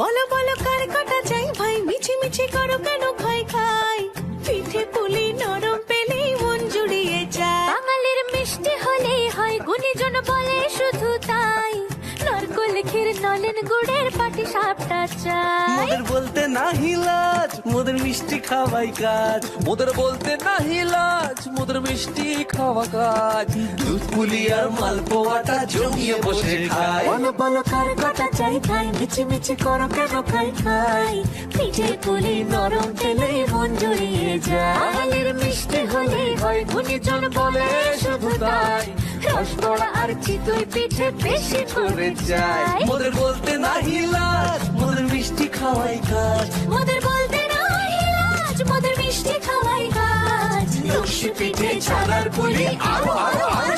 বলো বলো কার কাটা চাই ভাই, মিছি মিছি করো কেন খাই খাই, পিঠে পুলি নরম পেলেই মন জুড়িয়ে যায়। বাঙালির মিষ্টি হলেই হয়, গুণীজন বলে শুধু তাই, নরকোল ক্ষীর নলেন গুড়ের পাটি সাপটা চাই। মোদের বলতে নাহি লাজ, মোদের মিষ্টি খাওয়াই কাজ। মোদের বলতে নাহি লাজ, মোদের মিষ্টি খাওয়া কাজ। দুধ পুলি আর মালপোয়াটা জমিয়ে বসে খায়। বলো বলো কার কাটা চাই ভাই, মিছি মিছি করো কেন খাই খাই, পিঠে পুলি নরম পেলেই মন জুড়িয়ে যায়। বাঙালির মিষ্টি হলেই হয়, গুণীজন বলে শুধু তাই, রসগোল্লা আর চিতই পিঠে বেশি করে চাই। মোদের বলতে নাহি লাজ, মোদের মিষ্টি খাওয়াই কাজ। মোদের বলতে নাই লাজ, মোদের মিষ্টি খাওয়াই কাজ। লক্ষ্মী পিঠে ছানার পুলি আরো আরো আরো